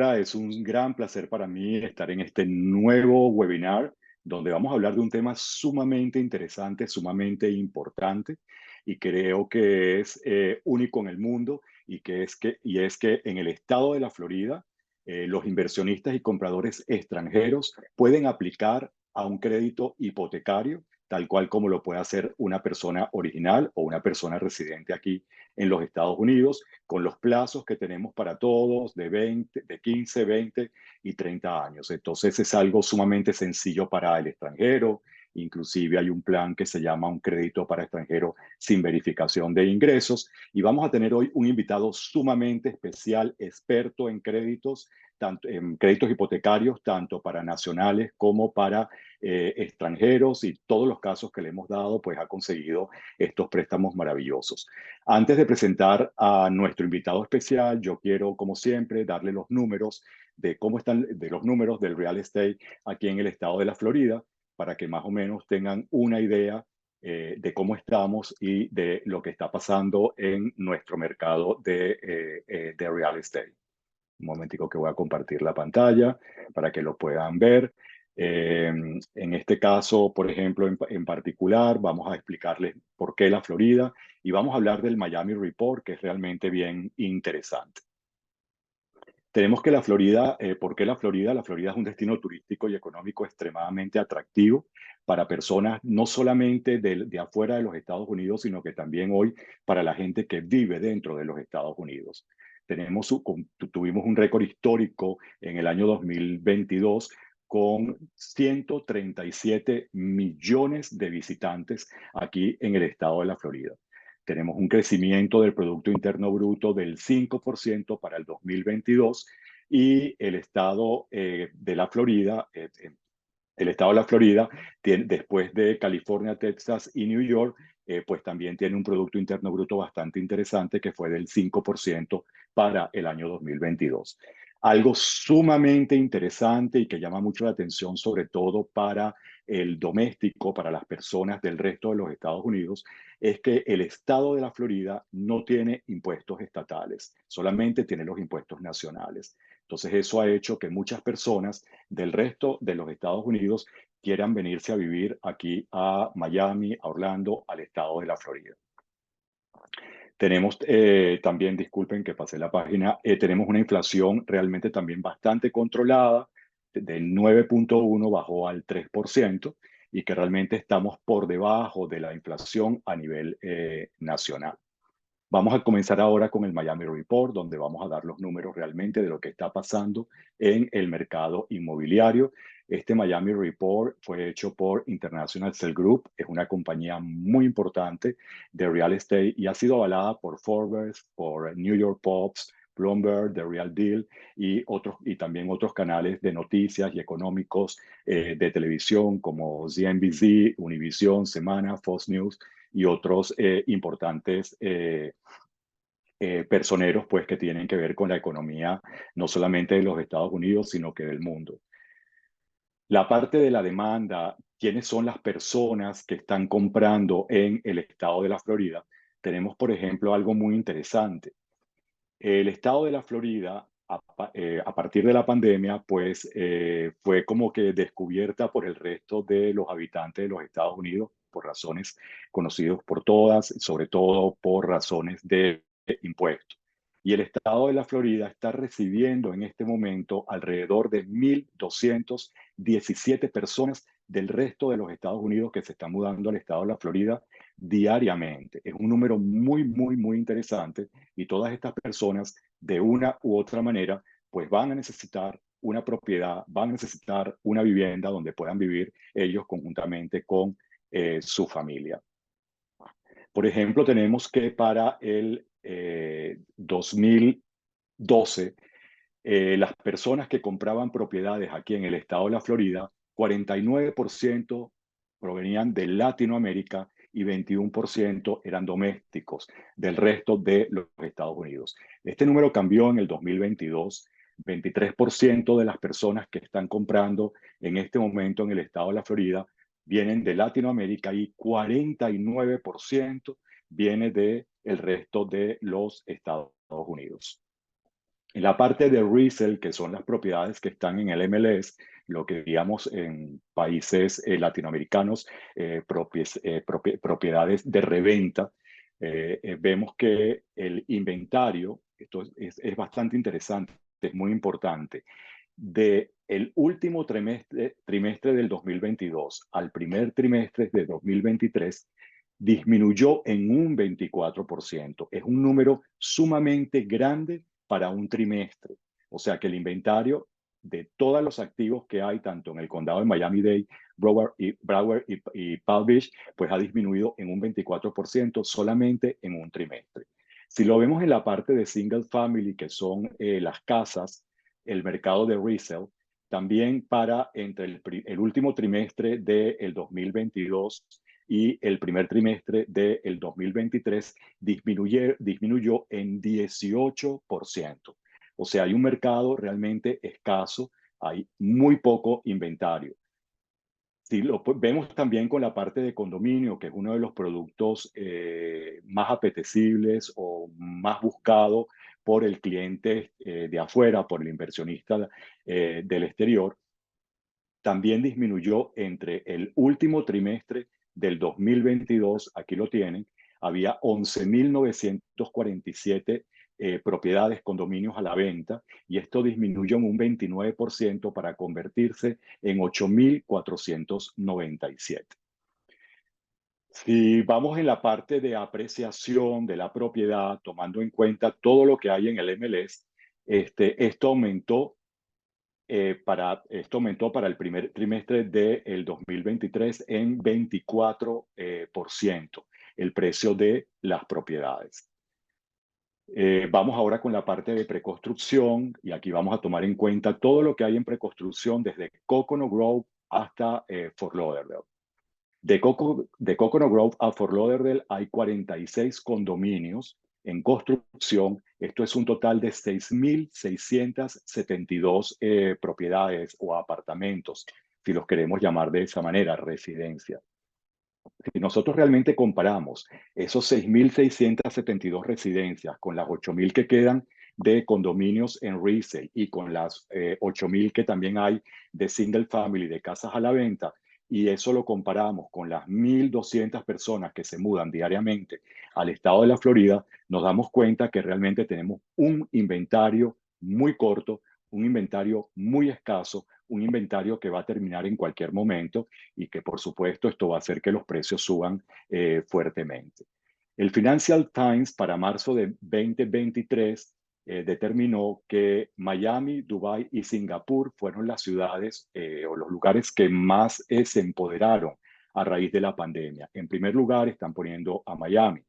Hola, es un gran placer para mí estar en este nuevo webinar donde vamos a hablar de un tema sumamente interesante, sumamente importante y creo que es único en el mundo y es que en el estado de la Florida los inversionistas y compradores extranjeros pueden aplicar a un crédito hipotecario tal cual como lo puede hacer una persona original o una persona residente aquí en los Estados Unidos con los plazos que tenemos para todos de 20, de 15, 20 y 30 años. Entonces es algo sumamente sencillo para el extranjero. Inclusive hay un plan que se llama un crédito para extranjero sin verificación de ingresos. Y vamos a tener hoy un invitado sumamente especial, experto en créditos, tanto en créditos hipotecarios, tanto para nacionales como para extranjeros y todos los casos que le hemos dado, pues ha conseguido estos préstamos maravillosos. Antes de presentar a nuestro invitado especial, yo quiero, como siempre, darle los números de cómo están, de los números del real estate aquí en el estado de la Florida, para que más o menos tengan una idea de cómo estamos y de lo que está pasando en nuestro mercado de real estate. Un momentico que voy a compartir la pantalla para que lo puedan ver. En este caso, por ejemplo, en particular, vamos a explicarles por qué la Florida y vamos a hablar del Miami Report, que es realmente bien interesante. Tenemos que la Florida, ¿por qué la Florida? La Florida es un destino turístico y económico extremadamente atractivo para personas no solamente de afuera de los Estados Unidos, sino que también hoy para la gente que vive dentro de los Estados Unidos. Tuvimos un récord histórico en el año 2022 con 137 millones de visitantes aquí en el estado de la Florida. Tenemos un crecimiento del Producto Interno Bruto del 5% para el 2022 y el estado de la Florida, el estado de la Florida, después de California, Texas y New York, pues también tiene un Producto Interno Bruto bastante interesante que fue del 5% para el año 2022. Algo sumamente interesante y que llama mucho la atención, sobre todo para el doméstico, para las personas del resto de los Estados Unidos, es que el estado de la Florida no tiene impuestos estatales, solamente tiene los impuestos nacionales. Entonces eso ha hecho que muchas personas del resto de los Estados Unidos quieran venirse a vivir aquí a Miami, a Orlando, al estado de la Florida. Tenemos también, disculpen que pasé la página, tenemos una inflación realmente también bastante controlada, del 9.1 bajó al 3% y que realmente estamos por debajo de la inflación a nivel nacional. Vamos a comenzar ahora con el Miami Report, donde vamos a dar los números realmente de lo que está pasando en el mercado inmobiliario. Este Miami Report fue hecho por International Sell Group, es una compañía muy importante de real estate y ha sido avalada por Forbes, por New York Pops, Bloomberg, The Real Deal y también otros canales de noticias y económicos de televisión como CNBC, Univision, Semana, Fox News y otros importantes personeros pues, que tienen que ver con la economía no solamente de los Estados Unidos, sino que del mundo. La parte de la demanda, quiénes son las personas que están comprando en el estado de la Florida, tenemos, por ejemplo, algo muy interesante. El estado de la Florida, a partir de la pandemia, pues fue como que descubierta por el resto de los habitantes de los Estados Unidos por razones conocidas por todas, sobre todo por razones de impuestos. Y el estado de la Florida está recibiendo en este momento alrededor de 1.217 personas del resto de los Estados Unidos que se están mudando al estado de la Florida diariamente. Es un número muy, muy, muy interesante y todas estas personas, de una u otra manera, pues van a necesitar una propiedad, van a necesitar una vivienda donde puedan vivir ellos conjuntamente con su familia. Por ejemplo, tenemos que para el 2012, las personas que compraban propiedades aquí en el estado de la Florida, 49% provenían de Latinoamérica y 21% eran domésticos del resto de los Estados Unidos. Este número cambió en el 2022. 23% de las personas que están comprando en este momento en el estado de la Florida vienen de Latinoamérica y 49% viene del resto de los Estados Unidos. En la parte de resale, que son las propiedades que están en el MLS, lo que digamos en países latinoamericanos, propiedades de reventa, vemos que el inventario, esto es bastante interesante, es muy importante. De el último trimestre del 2022 al primer trimestre de 2023, disminuyó en un 24%. Es un número sumamente grande para un trimestre. O sea que el inventario de todos los activos que hay, tanto en el condado de Miami-Dade, Broward y Palm Beach, pues ha disminuido en un 24% solamente en un trimestre. Si lo vemos en la parte de single family, que son las casas, el mercado de resale, también para entre el último trimestre del 2022 y el primer trimestre del 2023 disminuyó en 18%. O sea, hay un mercado realmente escaso, hay muy poco inventario. Si lo vemos también con la parte de condominio, que es uno de los productos más apetecibles o más buscado por el cliente de afuera, por el inversionista del exterior, también disminuyó entre el último trimestre del 2022, aquí lo tienen, había 11.947 propiedades, condominios a la venta, y esto disminuyó en un 29% para convertirse en 8.497. Si vamos en la parte de apreciación de la propiedad, tomando en cuenta todo lo que hay en el MLS, esto aumentó para el primer trimestre del 2023 en 24% el precio de las propiedades. Vamos ahora con la parte de preconstrucción y aquí vamos a tomar en cuenta todo lo que hay en preconstrucción desde Coconut Grove hasta Fort Lauderdale. De Coconut Grove a Fort Lauderdale hay 46 condominios en construcción. Esto es un total de 6.672 propiedades o apartamentos, si los queremos llamar de esa manera, residencias. Si nosotros realmente comparamos esos 6.672 residencias con las 8.000 que quedan de condominios en resale y con las 8.000 que también hay de single family, de casas a la venta, y eso lo comparamos con las 1.200 personas que se mudan diariamente al estado de la Florida, nos damos cuenta que realmente tenemos un inventario muy corto, un inventario muy escaso, un inventario que va a terminar en cualquier momento y que por supuesto esto va a hacer que los precios suban fuertemente. El Financial Times para marzo de 2023 determinó que Miami, Dubái y Singapur fueron las ciudades o los lugares que más se empoderaron a raíz de la pandemia. En primer lugar están poniendo a Miami.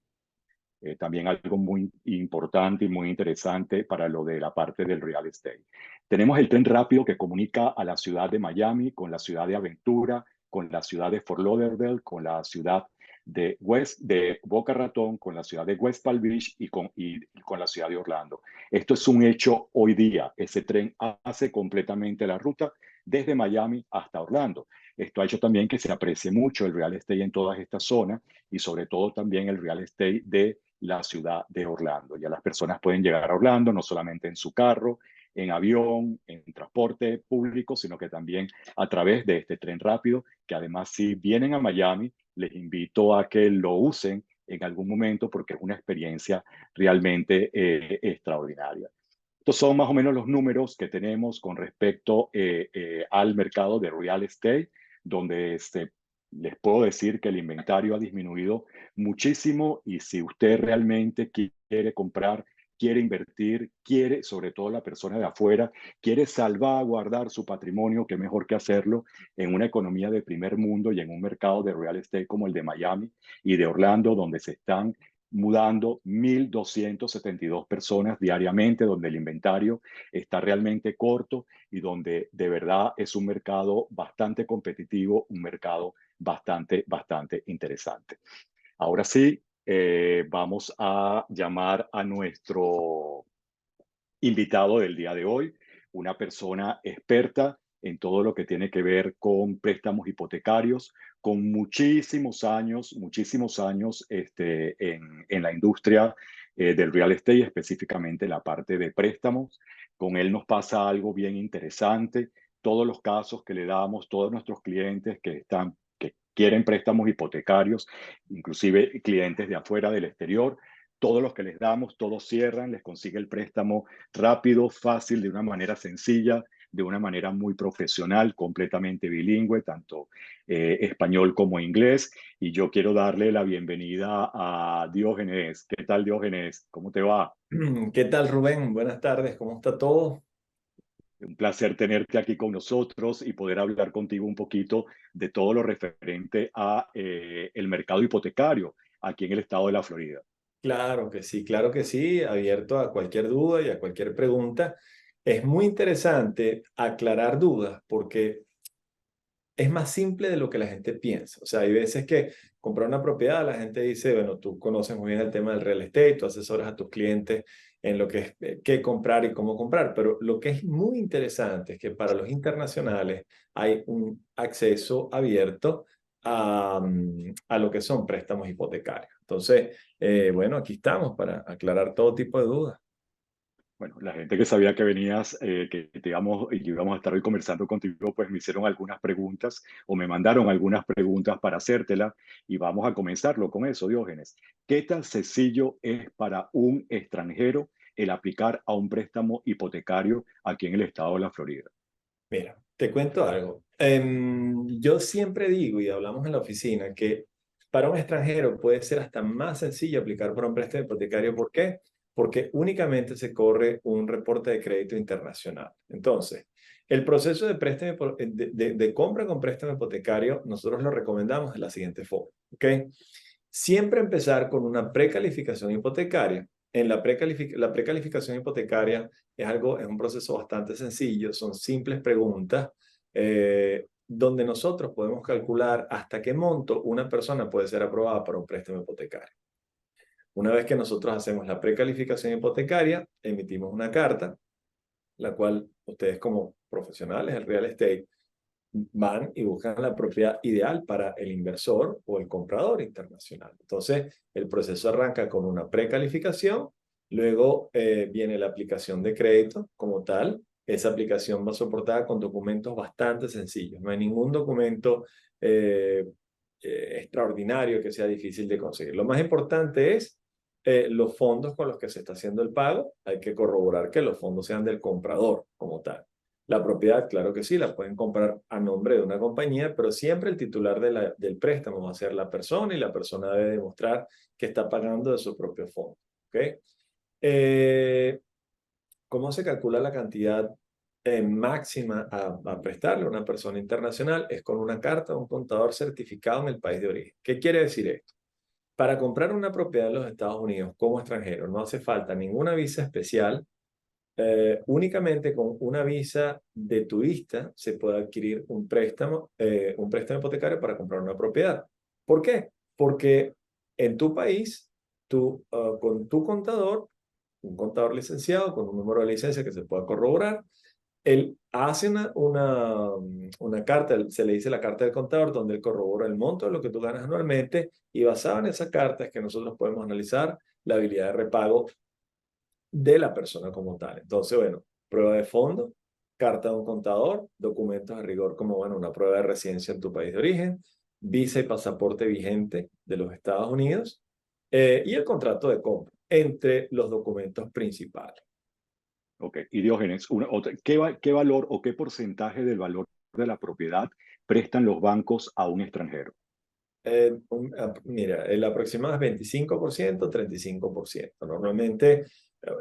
También algo muy importante y muy interesante para lo de la parte del real estate. Tenemos el tren rápido que comunica a la ciudad de Miami con la ciudad de Aventura, con la ciudad de Fort Lauderdale, con la ciudad de Boca Ratón, con la ciudad de West Palm Beach y con la ciudad de Orlando. Esto es un hecho hoy día. Ese tren hace completamente la ruta desde Miami hasta Orlando. Esto ha hecho también que se aprecie mucho el real estate en todas estas zonas y sobre todo también el real estate de la ciudad de Orlando. Ya las personas pueden llegar a Orlando no solamente en su carro, en avión, en transporte público, sino que también a través de este tren rápido, que además si vienen a Miami, les invito a que lo usen en algún momento porque es una experiencia realmente extraordinaria. Estos son más o menos los números que tenemos con respecto al mercado de real estate, donde les puedo decir que el inventario ha disminuido muchísimo y si usted realmente quiere comprar, quiere invertir, quiere, sobre todo la persona de afuera, quiere salvaguardar su patrimonio, qué mejor que hacerlo en una economía de primer mundo y en un mercado de real estate como el de Miami y de Orlando, donde se están mudando 1.272 personas diariamente, donde el inventario está realmente corto y donde de verdad es un mercado bastante competitivo, un mercado bastante interesante. Ahora sí, vamos a llamar a nuestro invitado del día de hoy, una persona experta en todo lo que tiene que ver con préstamos hipotecarios, con muchísimos años en la industria del real estate, específicamente la parte de préstamos. Con él nos pasa algo bien interesante. Todos los casos que le damos, todos nuestros clientes que quieren préstamos hipotecarios, inclusive clientes de afuera, del exterior, todos los que les damos, todos cierran, les consigue el préstamo rápido, fácil, de una manera sencilla, de una manera muy profesional, completamente bilingüe, tanto español como inglés. Y yo quiero darle la bienvenida a Diógenes. ¿Qué tal, Diógenes? ¿Cómo te va? ¿Qué tal, Rubén? Buenas tardes, ¿cómo está todo? Un placer tenerte aquí con nosotros y poder hablar contigo un poquito de todo lo referente a el mercado hipotecario aquí en el estado de la Florida. Claro que sí, abierto a cualquier duda y a cualquier pregunta. Es muy interesante aclarar dudas porque es más simple de lo que la gente piensa. O sea, hay veces que comprar una propiedad, la gente dice, bueno, tú conoces muy bien el tema del real estate, tú asesoras a tus clientes en lo que es qué comprar y cómo comprar, pero lo que es muy interesante es que para los internacionales hay un acceso abierto a lo que son préstamos hipotecarios. Entonces, bueno, aquí estamos para aclarar todo tipo de dudas. Bueno, la gente que sabía que venías, que te íbamos, y que íbamos a estar hoy conversando contigo, pues me hicieron algunas preguntas o me mandaron algunas preguntas para hacértela y vamos a comenzarlo con eso, Diógenes. ¿Qué tan sencillo es para un extranjero el aplicar a un préstamo hipotecario aquí en el estado de la Florida? Mira, te cuento algo. Yo siempre digo, y hablamos en la oficina, que para un extranjero puede ser hasta más sencillo aplicar por un préstamo hipotecario. ¿Por qué? Porque únicamente se corre un reporte de crédito internacional. Entonces, el proceso de préstamo, de compra con préstamo hipotecario, nosotros lo recomendamos de la siguiente forma. ¿Ok? Siempre empezar con una precalificación hipotecaria. En la precalificación hipotecaria es un proceso bastante sencillo, son simples preguntas donde nosotros podemos calcular hasta qué monto una persona puede ser aprobada para un préstamo hipotecario. Una vez que nosotros hacemos la precalificación hipotecaria, emitimos una carta, la cual ustedes como profesionales del real estate van y buscan la propiedad ideal para el inversor o el comprador internacional. Entonces, el proceso arranca con una precalificación, luego viene la aplicación de crédito como tal. Esa aplicación va soportada con documentos bastante sencillos. No hay ningún documento eh, extraordinario que sea difícil de conseguir. Lo más importante es los fondos con los que se está haciendo el pago. Hay que corroborar que los fondos sean del comprador como tal. La propiedad, claro que sí, la pueden comprar a nombre de una compañía, pero siempre el titular del préstamo va a ser la persona y la persona debe demostrar que está pagando de su propio fondo. ¿Okay? Eh, ¿Cómo se calcula la cantidad máxima a prestarle a una persona internacional? Es con una carta o un contador certificado en el país de origen. ¿Qué quiere decir esto? Para comprar una propiedad en los Estados Unidos como extranjero no hace falta ninguna visa especial. Únicamente con una visa de turista se puede adquirir un préstamo hipotecario para comprar una propiedad. ¿Por qué? Porque en tu país, tú con tu contador, un contador licenciado con un número de licencia que se pueda corroborar, él hace una carta, se le dice la carta del contador, donde él corrobora el monto de lo que tú ganas anualmente y basado en esa carta es que nosotros podemos analizar la habilidad de repago de la persona como tal. Entonces, bueno, prueba de fondo, carta de un contador, documentos de rigor como, bueno, una prueba de residencia en tu país de origen, visa y pasaporte vigente de los Estados Unidos y el contrato de compra entre los documentos principales. Ok, y Diógenes, ¿qué valor o qué porcentaje del valor de la propiedad prestan los bancos a un extranjero? Mira, el aproximado es 25%, 35%. Normalmente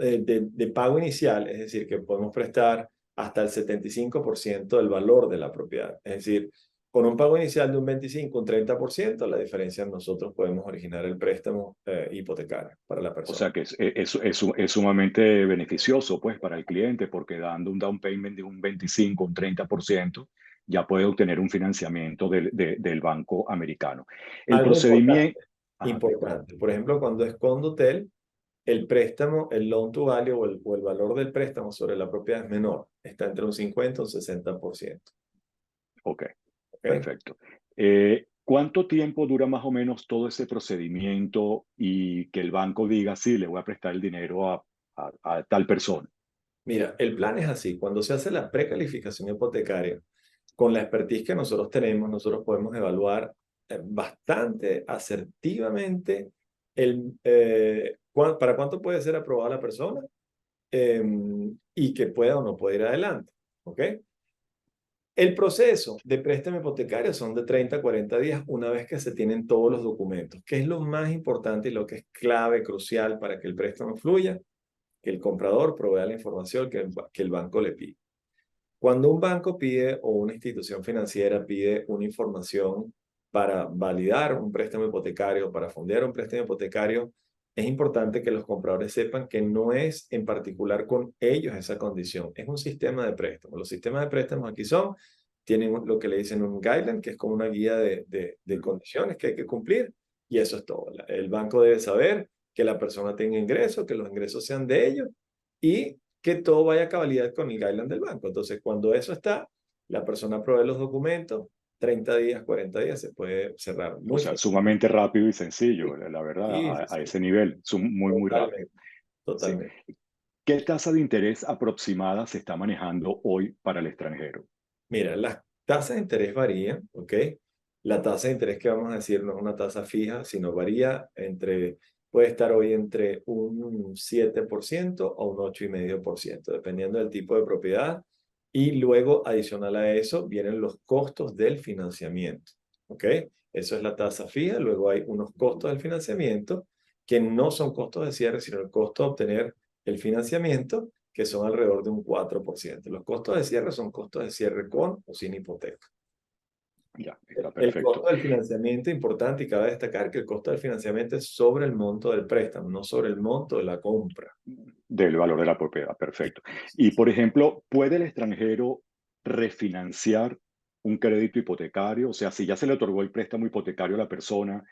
de pago inicial, es decir, que podemos prestar hasta el 75% del valor de la propiedad. Es decir, con un pago inicial de un 25, un 30%, la diferencia nosotros podemos originar el préstamo hipotecario para la O persona. sea que es sumamente beneficioso pues para el cliente porque dando un down payment de un 25, un 30%, ya puede obtener un financiamiento del banco americano. El Algo importante, procedimiento, ajá, disculpa. importante. Por ejemplo, cuando es condotel, el préstamo, el loan to value o el valor del préstamo sobre la propiedad es menor. Está entre un 50 y un 60%. Ok, ¿Ok? perfecto. ¿Cuánto tiempo dura más o menos todo ese procedimiento y que el banco diga, sí, le voy a prestar el dinero a tal persona? Mira, el plan es así. Cuando se hace la precalificación hipotecaria, con la expertise que nosotros tenemos, nosotros podemos evaluar bastante asertivamente para cuánto puede ser aprobada la persona y que pueda o no pueda ir adelante. ¿Ok? El proceso de préstamo hipotecario son de 30 a 40 días una vez que se tienen todos los documentos. ¿Qué es lo más importante y lo que es clave, crucial para que el préstamo fluya? Que el comprador provea la información que el banco le pide. Cuando un banco pide o una institución financiera pide una información para validar un préstamo hipotecario, para fondear un préstamo hipotecario, es importante que los compradores sepan que no es en particular con ellos esa condición, es un sistema de préstamos. Los sistemas de préstamos aquí tienen lo que le dicen un guideline, que es como una guía de condiciones que hay que cumplir, y eso es todo. El banco debe saber que la persona tenga ingresos, que los ingresos sean de ellos, y que todo vaya a cabalidad con el guideline del banco. Entonces, cuando eso está, la persona provee los documentos, 30 días, 40 días, se puede cerrar O muy sea, fácilmente. sumamente rápido y Sí, sencillo, la verdad, sí, sí, a sí. ese nivel, muy, muy rápido. Totalmente, Sí. totalmente. ¿Qué tasa de interés aproximada se está manejando hoy para el extranjero? Mira, las tasas de interés varían, ¿ok? La tasa de interés que vamos a decir no es una tasa fija, sino varía puede estar hoy entre un 7% o un 8,5%, dependiendo del tipo de propiedad. Y luego, adicional a eso, vienen los costos del financiamiento, ¿ok? Eso es la tasa fija. Luego hay unos costos del financiamiento que no son costos de cierre, sino el costo de obtener el financiamiento que son alrededor de un 4%. Los costos de cierre son costos de cierre con o sin hipoteca. Ya, está El perfecto. costo del financiamiento, importante y cabe destacar que el costo del financiamiento es sobre el monto del préstamo, no sobre el monto de la compra. Del valor de la propiedad, perfecto. Y, por ejemplo, ¿puede el extranjero refinanciar un crédito hipotecario? O sea, si ya se le otorgó el préstamo hipotecario a la persona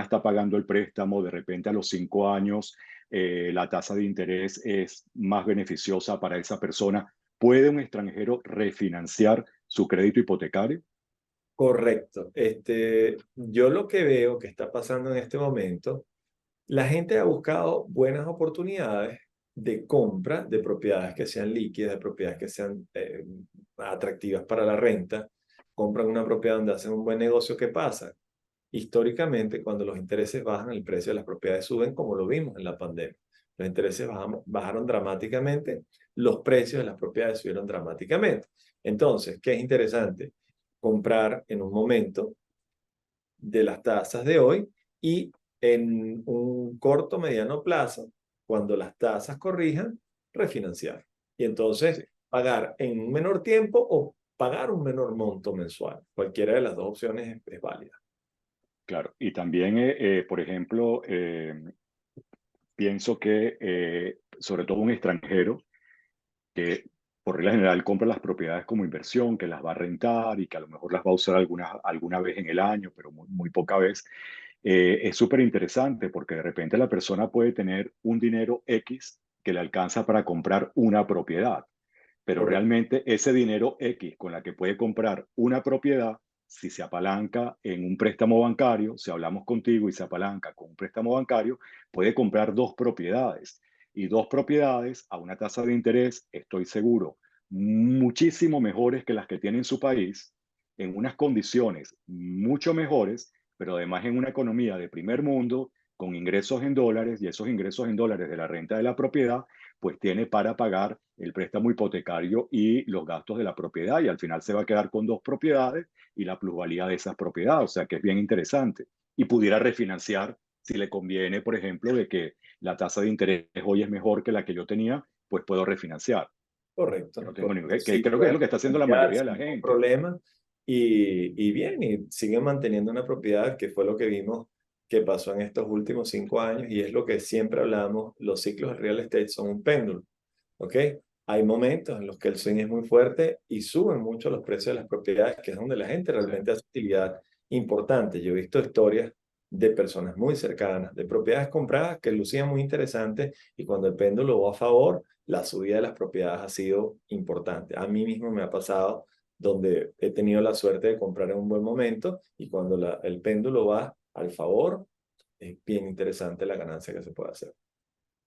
está pagando el préstamo, de repente a los 5 años la tasa de interés es más beneficiosa para esa persona. ¿Puede un extranjero refinanciar su crédito hipotecario? Correcto. Yo lo que veo que está pasando en este momento, la gente ha buscado buenas oportunidades de compra de propiedades que sean líquidas, de propiedades que sean atractivas para la renta. Compran una propiedad donde hacen un buen negocio. ¿Qué pasa? Históricamente, cuando los intereses bajan, el precio de las propiedades suben, como lo vimos en la pandemia. Los intereses bajaron dramáticamente, los precios de las propiedades subieron dramáticamente. Entonces, ¿qué es interesante? Comprar en un momento de las tasas de hoy y en un corto, mediano plazo, cuando las tasas corrijan, refinanciar. Y Sí. entonces pagar en un menor tiempo o pagar un menor monto mensual. Cualquiera de las dos opciones es válida. Claro, y también, por ejemplo, pienso que sobre todo un extranjero que por regla general compra las propiedades como inversión, que las va a rentar y que a lo mejor las va a usar alguna vez en el año, pero muy, muy poca vez, es súper interesante porque de repente la persona puede tener un dinero X que le alcanza para comprar una propiedad, pero Correcto. realmente ese dinero X con la que puede comprar una propiedad, si se apalanca en un préstamo bancario, si hablamos contigo y se apalanca con un préstamo bancario, puede comprar dos propiedades y dos propiedades a una tasa de interés, estoy seguro, muchísimo mejores que las que tiene en su país, en unas condiciones mucho mejores, pero además en una economía de primer mundo, con ingresos en dólares y esos ingresos en dólares de la renta de la propiedad pues tiene para pagar el préstamo hipotecario y los gastos de la propiedad y al final se va a quedar con dos propiedades y la plusvalía de esas propiedades, o sea que es bien interesante. Y pudiera refinanciar si le conviene, por ejemplo, de que la tasa de interés hoy es mejor que la que yo tenía, pues puedo refinanciar. Que Correcto, no tengo correcto. que Sí, creo que es pueden lo que está haciendo la financiar mayoría de la sin ningún gente. problema y bien, y siguen manteniendo una propiedad que fue lo que vimos que pasó en estos últimos 5 años y es lo que siempre hablamos, los ciclos de real estate son un péndulo, ¿ok? Hay momentos en los que el swing es muy fuerte y suben mucho los precios de las propiedades, que es donde la gente Sí, realmente hace utilidad importante. Yo he visto historias de personas muy cercanas, de propiedades compradas que lucían muy interesantes y cuando el péndulo va a favor, la subida de las propiedades ha sido importante. A mí mismo me ha pasado donde he tenido la suerte de comprar en un buen momento y cuando el péndulo va al favor, es bien interesante la ganancia que se puede hacer.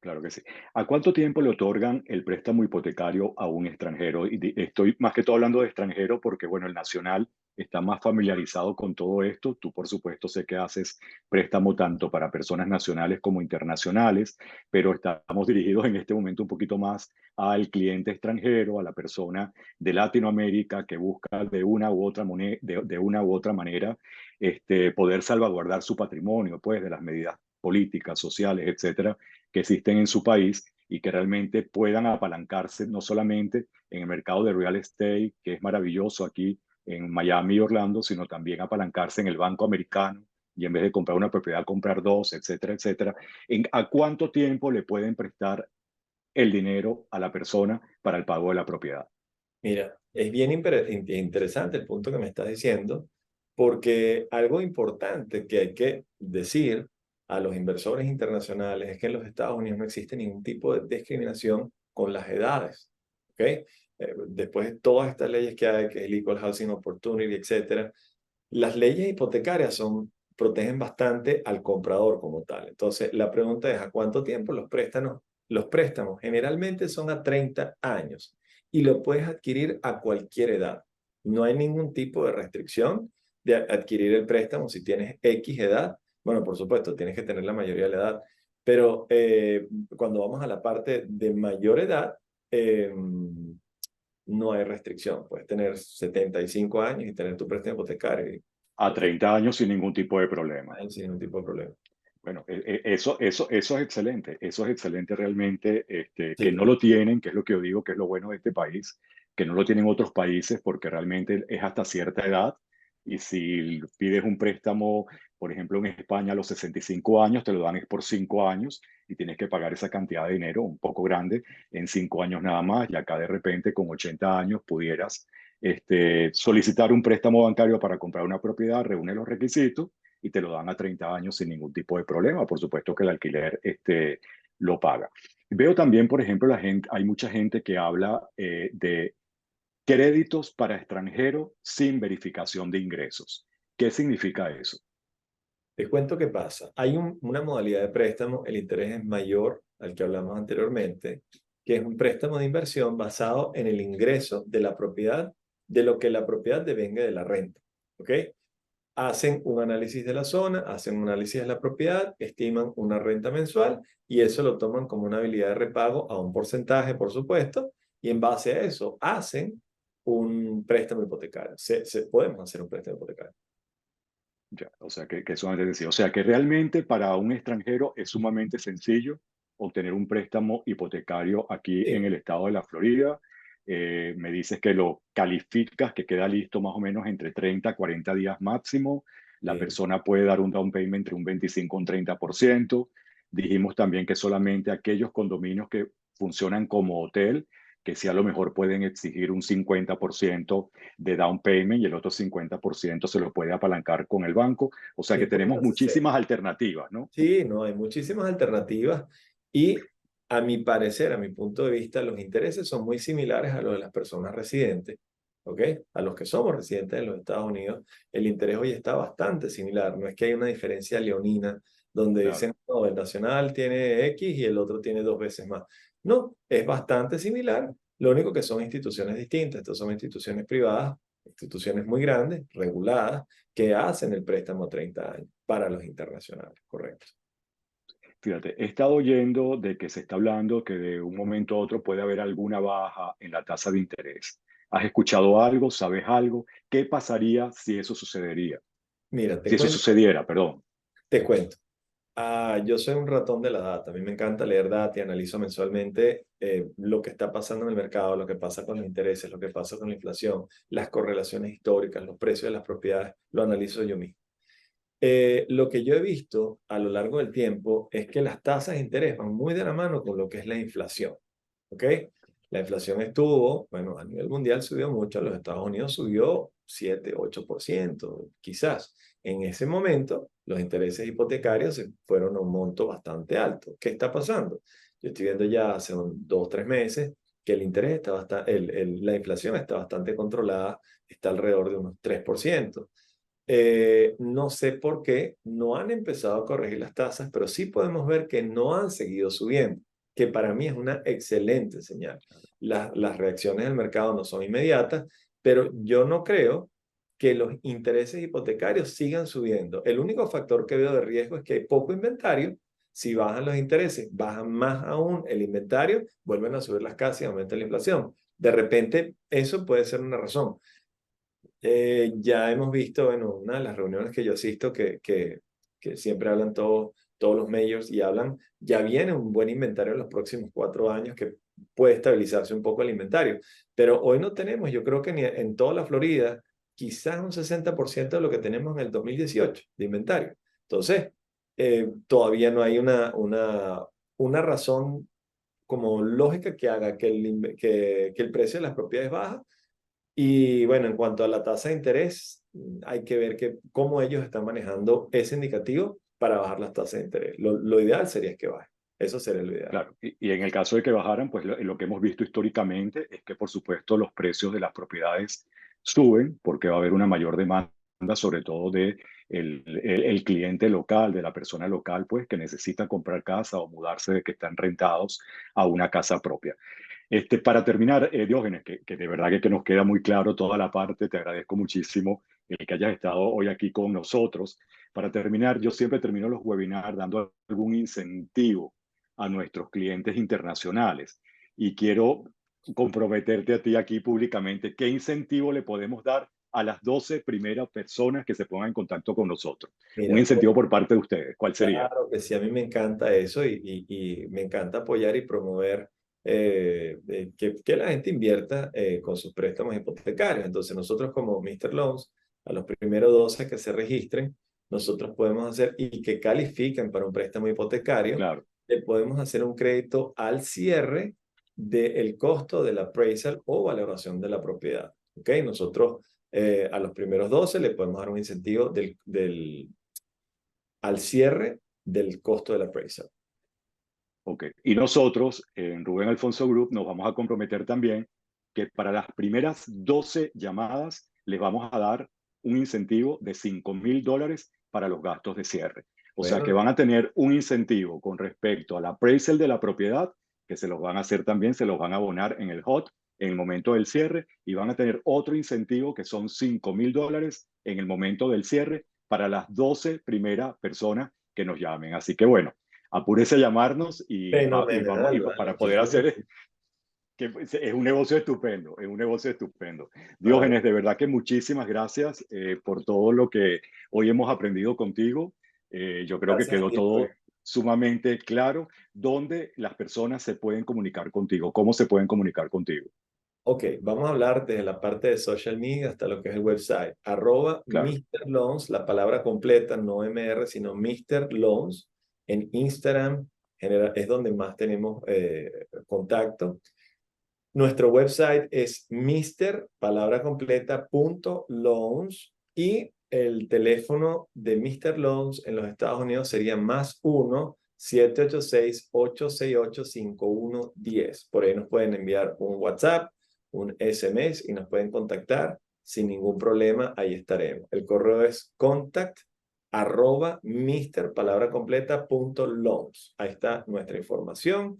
Claro que sí. ¿A cuánto tiempo le otorgan el préstamo hipotecario a un extranjero? Y estoy más que todo hablando de extranjero porque, bueno, el nacional está más familiarizado con todo esto. Tú, por supuesto, sé que haces préstamo tanto para personas nacionales como internacionales, pero estamos dirigidos en este momento un poquito más al cliente extranjero, a la persona de Latinoamérica que busca de una u otra moneda, de una u otra manera, poder salvaguardar su patrimonio, pues, de las medidas políticas, sociales, etcétera, que existen en su país y que realmente puedan apalancarse no solamente en el mercado de real estate, que es maravilloso aquí en Miami y Orlando, sino también apalancarse en el banco americano y en vez de comprar una propiedad, comprar dos, etcétera, etcétera. ¿A cuánto tiempo le pueden prestar el dinero a la persona para el pago de la propiedad? Mira, es bien interesante el punto que me estás diciendo, porque algo importante que hay que decir a los inversores internacionales es que en los Estados Unidos no existe ningún tipo de discriminación con las edades. ¿Ok? Después de todas estas leyes que hay, que es el Equal Housing Opportunity, etcétera, las leyes hipotecarias protegen bastante al comprador como tal. Entonces, la pregunta es, ¿a cuánto tiempo los préstamos generalmente son a 30 años y lo puedes adquirir a cualquier edad. No hay ningún tipo de restricción de adquirir el préstamo si tienes X edad. Bueno, por supuesto, tienes que tener la mayoría de la edad, pero cuando vamos a la parte de mayor edad, no hay restricción. Puedes tener 75 años y tener tu préstamo hipotecario A 30 años sin ningún tipo de problema. sin ningún tipo de problema. Bueno, eso es excelente, eso es excelente realmente, que no Sí, lo tienen, que es lo que yo digo que es lo bueno de este país, que no lo tienen otros países porque realmente es hasta cierta edad y si pides un préstamo, por ejemplo en España a los 65 años, te lo dan es por 5 años y tienes que pagar esa cantidad de dinero un poco grande en 5 años nada más y acá de repente con 80 años pudieras solicitar un préstamo bancario para comprar una propiedad, reúne los requisitos y te lo dan a 30 años sin ningún tipo de problema. Por supuesto que el alquiler lo paga. Veo también, por ejemplo, hay mucha gente que habla de créditos para extranjeros sin verificación de ingresos. ¿Qué significa eso? te cuento qué pasa. Hay una modalidad de préstamo, el interés es mayor al que hablamos anteriormente, que es un préstamo de inversión basado en el ingreso de la propiedad, de lo que la propiedad devenga de la renta. ¿Ok? Hacen un análisis de la zona, hacen un análisis de la propiedad, estiman una renta mensual y eso lo toman como una habilidad de repago a un porcentaje, por supuesto, y en base a eso hacen un préstamo hipotecario. Podemos hacer un préstamo hipotecario. Ya, o sea, que eso antes decía. O sea, que realmente para un extranjero es sumamente sencillo obtener un préstamo hipotecario aquí en Sí, el estado de la Florida. Me dices que lo calificas, que queda listo más o menos entre 30 a 40 días máximo. La sí, persona puede dar un down payment entre un 25 y un 30%. Dijimos también que solamente aquellos condominios que funcionan como hotel, que sí a lo mejor pueden exigir un 50% de down payment y el otro 50% se lo puede apalancar con el banco. O sea sí, que puedes tenemos hacer. muchísimas alternativas, ¿no? Sí, no, hay muchísimas alternativas y a mi parecer, a mi punto de vista, los intereses son muy similares a los de las personas residentes, ¿ok? A los que somos residentes en los Estados Unidos, el interés hoy está bastante similar, no es que hay una diferencia leonina donde Claro. dicen, no, el nacional tiene X y el otro tiene dos veces más. No, es bastante similar, lo único que son instituciones distintas, estas son instituciones privadas, instituciones muy grandes, reguladas, que hacen el préstamo a 30 años para los internacionales, correcto. Fíjate, he estado oyendo de que se está hablando que de un momento a otro puede haber alguna baja en la tasa de interés. ¿Has escuchado algo? ¿Sabes algo? ¿Qué pasaría si eso sucedería? Mira, Si eso sucediera, perdón. te cuento. Yo soy un ratón de la data. A mí me encanta leer data y analizo mensualmente lo que está pasando en el mercado, lo que pasa con los intereses, lo que pasa con la inflación, las correlaciones históricas, los precios de las propiedades. Lo analizo yo mismo. Lo que yo he visto a lo largo del tiempo es que las tasas de interés van muy de la mano con lo que es la inflación. ¿Ok? La inflación estuvo, bueno, a nivel mundial subió mucho, en los Estados Unidos subió 7, 8%, quizás. En ese momento, los intereses hipotecarios se fueron a un monto bastante alto. ¿Qué está pasando? Yo estoy viendo ya hace 2, 3 meses que el interés está bastante, la inflación está bastante controlada, está alrededor de unos 3%. No sé por qué no han empezado a corregir las tasas, pero sí podemos ver que no han seguido subiendo, que para mí es una excelente señal. Las reacciones del mercado no son inmediatas, pero yo no creo que los intereses hipotecarios sigan subiendo. El único factor que veo de riesgo es que hay poco inventario. Si bajan los intereses, bajan más aún el inventario, vuelven a subir las casas y aumenta la inflación. De repente, eso puede ser una razón. Ya hemos visto en una de las reuniones que yo asisto que siempre hablan todos los majors y hablan, ya viene un buen inventario en los próximos 4 años que puede estabilizarse un poco el inventario. Pero hoy no tenemos, yo creo que ni en toda la Florida, quizás un 60% de lo que tenemos en el 2018 de inventario. Entonces, todavía no hay una razón como lógica que haga que el precio de las propiedades baja. Y bueno, en cuanto a la tasa de interés, hay que ver cómo ellos están manejando ese indicativo para bajar las tasas de interés. Lo ideal sería que baje. Eso sería lo ideal. Claro, y en el caso de que bajaran, pues lo que hemos visto históricamente es que, por supuesto, los precios de las propiedades suben porque va a haber una mayor demanda, sobre todo de el cliente local, de la persona local, pues que necesita comprar casa o mudarse de que están rentados a una casa propia. Para terminar, Diógenes, que de verdad que nos queda muy claro toda la parte, te agradezco muchísimo el que hayas estado hoy aquí con nosotros. Para terminar, yo siempre termino los webinars dando algún incentivo a nuestros clientes internacionales y quiero comprometerte a ti aquí públicamente. ¿Qué incentivo le podemos dar a las 12 primeras personas que se pongan en contacto con nosotros? Un Mira, incentivo por parte de ustedes. ¿Cuál sería? claro que sí, a mí me encanta eso y me encanta apoyar y promover que la gente invierta con sus préstamos hipotecarios. Entonces, nosotros como Mr. Loans, a los primeros 12 que se registren, nosotros podemos hacer y que califiquen para un préstamo hipotecario, Claro. le podemos hacer un crédito al cierre del costo del appraisal o valoración de la propiedad. ¿Ok? Nosotros a los primeros 12 le podemos dar un incentivo al cierre del costo del appraisal. Ok. Y nosotros, en Rubén Alfonso Group, nos vamos a comprometer también que para las primeras 12 llamadas les vamos a dar un incentivo de $5,000 para los gastos de cierre. O sea que Bueno, van a tener un incentivo con respecto al appraisal de la propiedad, que se los van a hacer también, se los van a abonar en el HOT en el momento del cierre, y van a tener otro incentivo que son $5,000 en el momento del cierre para las 12 primeras personas que nos llamen. Así que bueno, apúrese a llamarnos y vamos fenomenal, y vale. para poder Claro que hacer sí. que es un negocio estupendo, es un negocio estupendo. Vale, Diógenes, de verdad que muchísimas gracias por todo lo que hoy hemos aprendido contigo. Yo creo que gracias a quedó ti, Rubén. todo sumamente claro dónde las personas se pueden comunicar contigo, cómo se pueden comunicar contigo. Ok, vamos a hablar desde la parte de social media hasta lo que es el website. Arroba Claro. Mr. Loans, la palabra completa, no MR, sino Mr. Loans. En Instagram es donde más tenemos contacto. Nuestro website es mister, palabra completa, punto loans y el teléfono de Mr. Loans en los Estados Unidos sería +1-786-868-5110. Por ahí nos pueden enviar un WhatsApp, un SMS y nos pueden contactar sin ningún problema. Ahí estaremos. El correo es contact@mister, palabra completa, punto loans. Ahí está nuestra información.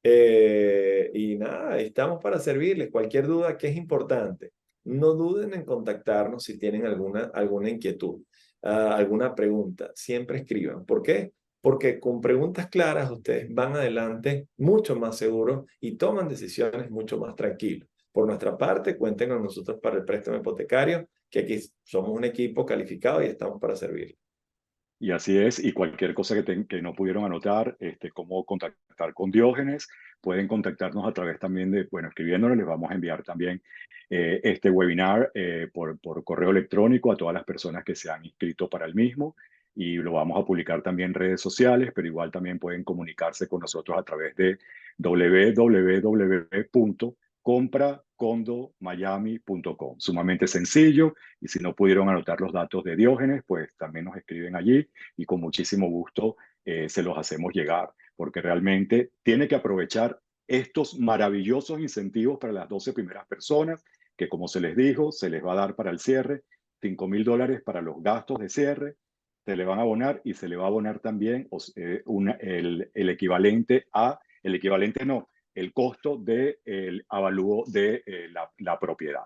Y nada, estamos para servirles. Cualquier duda que es importante, no duden en contactarnos si tienen alguna inquietud, alguna pregunta. Siempre escriban. ¿Por qué? Porque con preguntas claras ustedes van adelante mucho más seguros y toman decisiones mucho más tranquilos. Por nuestra parte, cuenten con nosotros para el préstamo hipotecario, que aquí somos un equipo calificado y estamos para servir. Y así es, y cualquier cosa que no pudieron anotar, cómo contactar con Diógenes, pueden contactarnos a través también de, bueno, escribiéndonos, les vamos a enviar también este webinar por correo electrónico a todas las personas que se han inscrito para el mismo y lo vamos a publicar también en redes sociales, pero igual también pueden comunicarse con nosotros a través de www.compracondomiami.com. Sumamente sencillo, y si no pudieron anotar los datos de Diógenes, pues también nos escriben allí y con muchísimo gusto se los hacemos llegar, porque realmente tiene que aprovechar estos maravillosos incentivos para las 12 primeras personas, que como se les dijo, se les va a dar para el cierre, $5,000 para los gastos de cierre, se le van a abonar y se le va a abonar también el equivalente el equivalente no, el costo del avalúo de la propiedad.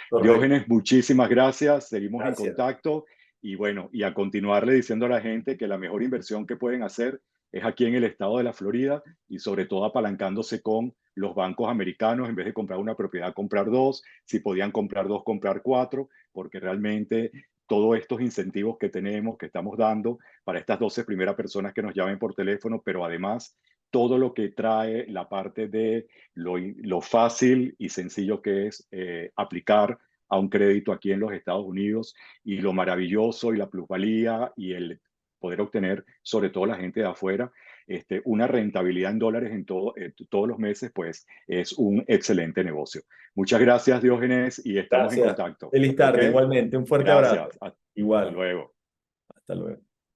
Correcto. Diógenes, muchísimas gracias, seguimos en Gracias. contacto y bueno, y a continuarle diciendo a la gente que la mejor inversión que pueden hacer es aquí en el estado de la Florida y sobre todo apalancándose con los bancos americanos, en vez de comprar una propiedad, comprar dos, si podían comprar dos, comprar cuatro, porque realmente todos estos incentivos que tenemos, que estamos dando para estas 12 primeras personas que nos llamen por teléfono, pero además todo lo que trae la parte de lo fácil y sencillo que es aplicar a un crédito aquí en los Estados Unidos y lo maravilloso y la plusvalía y el poder obtener, sobre todo la gente de afuera, una rentabilidad en dólares todos los meses, pues es un excelente negocio. Muchas gracias, Diógenes, y estamos en Gracias. contacto. Feliz ¿Ok? tarde, igualmente. Un fuerte abrazo. Gracias. Hasta Igual. luego. Hasta luego.